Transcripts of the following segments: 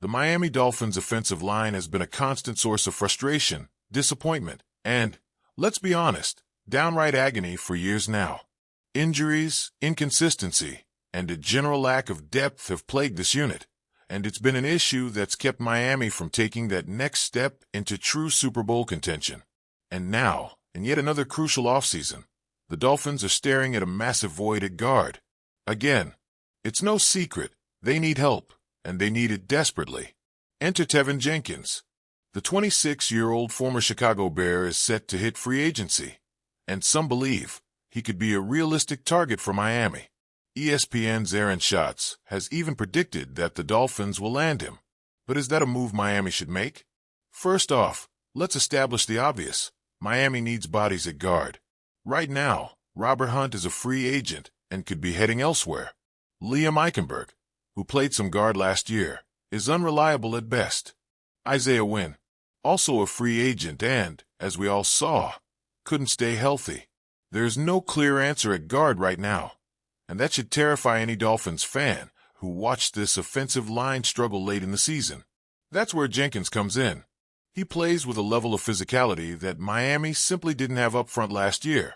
The Miami Dolphins' offensive line has been a constant source of frustration, disappointment, and, let's be honest, downright agony for years now. Injuries, inconsistency, and a general lack of depth have plagued this unit, and it's been an issue that's kept Miami from taking that next step into true Super Bowl contention. And now, in yet another crucial offseason, the Dolphins are staring at a massive void at guard. Again, it's no secret, they need help, and they need it desperately. Enter Tevin Jenkins. The 26-year-old former Chicago Bear is set to hit free agency, and some believe he could be a realistic target for Miami. ESPN's Aaron Schatz has even predicted that the Dolphins will land him. But is that a move Miami should make? First off, let's establish the obvious. Miami needs bodies at guard. Right now, Robert Hunt is a free agent and could be heading elsewhere. Liam Eichenberg, who played some guard last year, is unreliable at best. Isaiah Wynn, also a free agent and, as we all saw, couldn't stay healthy. There's no clear answer at guard right now, and that should terrify any Dolphins fan who watched this offensive line struggle late in the season. That's where Jenkins comes in. He plays with a level of physicality that Miami simply didn't have up front last year,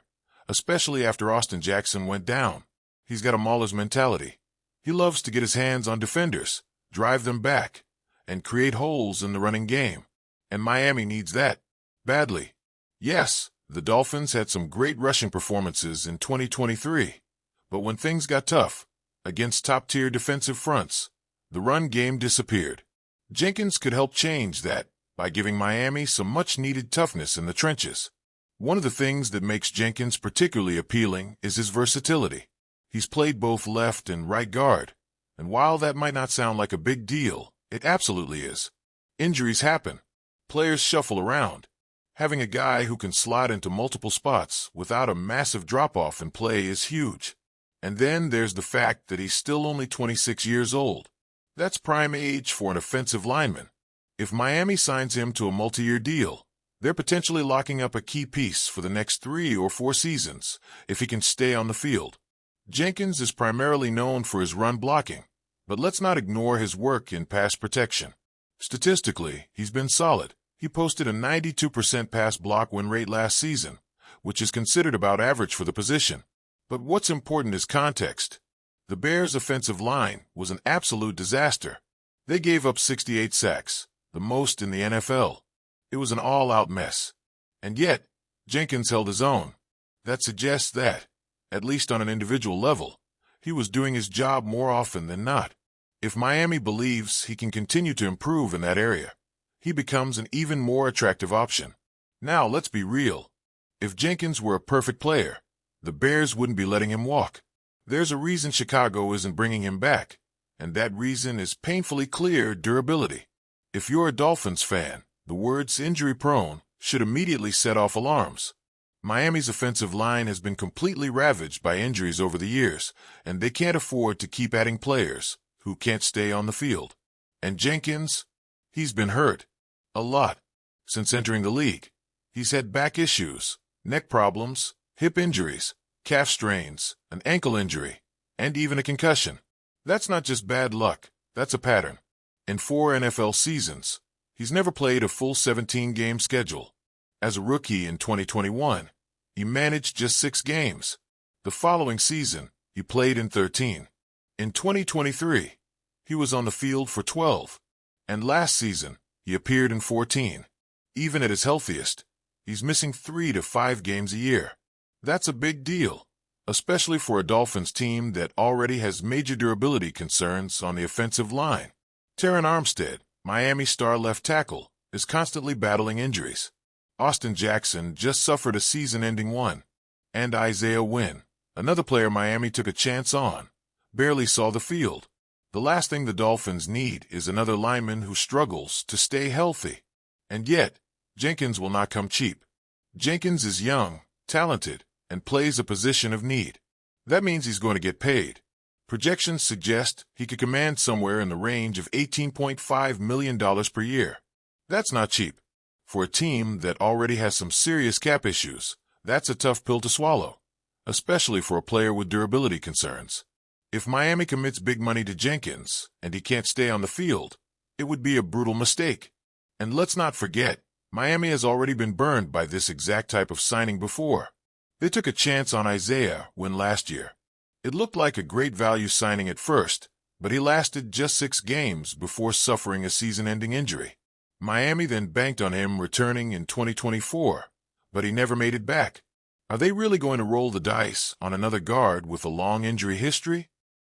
especially after Austin Jackson went down. He's got a mauler's mentality. He loves to get his hands on defenders, drive them back, and create holes in the running game. And Miami needs that badly. Yes, the Dolphins had some great rushing performances in 2023, but when things got tough, against top-tier defensive fronts, the run game disappeared. Jenkins could help change that by giving Miami some much-needed toughness in the trenches. One of the things that makes Jenkins particularly appealing is his versatility. He's played both left and right guard, and while that might not sound like a big deal, it absolutely is. Injuries happen. Players shuffle around. Having a guy who can slot into multiple spots without a massive drop-off in play is huge. And then there's the fact that he's still only 26 years old. That's prime age for an offensive lineman. If Miami signs him to a multi-year deal, they're potentially locking up a key piece for the next 3 or 4 seasons if he can stay on the field. Jenkins is primarily known for his run blocking, but let's not ignore his work in pass protection. Statistically, he's been solid. He posted a 92% pass block win rate last season, which is considered about average for the position. But what's important is context. The Bears' offensive line was an absolute disaster. They gave up 68 sacks, the most in the NFL. It was an all-out mess. And yet, Jenkins held his own. That suggests that, at least on an individual level, he was doing his job more often than not. If Miami believes he can continue to improve in that area, he becomes an even more attractive option. Now, let's be real. If Jenkins were a perfect player, the Bears wouldn't be letting him walk. There's a reason Chicago isn't bringing him back, and that reason is painfully clear: durability. If you're a Dolphins fan, the words injury-prone should immediately set off alarms. Miami's offensive line has been completely ravaged by injuries over the years, and they can't afford to keep adding players who can't stay on the field. And Jenkins, he's been hurt. A lot. Since entering the league, he's had back issues, neck problems, hip injuries, calf strains, an ankle injury, and even a concussion. That's not just bad luck, that's a pattern. In 4 NFL seasons, he's never played a full 17-game schedule. As a rookie in 2021, he managed just 6 games. The following season, he played in 13. In 2023, he was on the field for 12. And last season, he appeared in 14. Even at his healthiest, he's missing 3 to 5 games a year. That's a big deal, especially for a Dolphins team that already has major durability concerns on the offensive line. Terron Armstead, Miami star left tackle, is constantly battling injuries. Austin Jackson just suffered a season-ending one. And Isaiah Wynn, another player Miami took a chance on, barely saw the field. The last thing the Dolphins need is another lineman who struggles to stay healthy. And yet, Jenkins will not come cheap. Jenkins is young, talented, and plays a position of need. That means he's going to get paid. Projections suggest he could command somewhere in the range of $18.5 million per year. That's not cheap. For a team that already has some serious cap issues, that's a tough pill to swallow, especially for a player with durability concerns. If Miami commits big money to Jenkins and he can't stay on the field, It would be a brutal mistake. And let's not forget, Miami has already been burned by this exact type of signing before. They took a chance on Isaiah Wynn last year. It looked like a great value signing at first, but he lasted just 6 games before suffering a season-ending injury. Miami then banked on him returning in 2024, but he never made it back. Are they really going to roll the dice on another guard with a long injury history?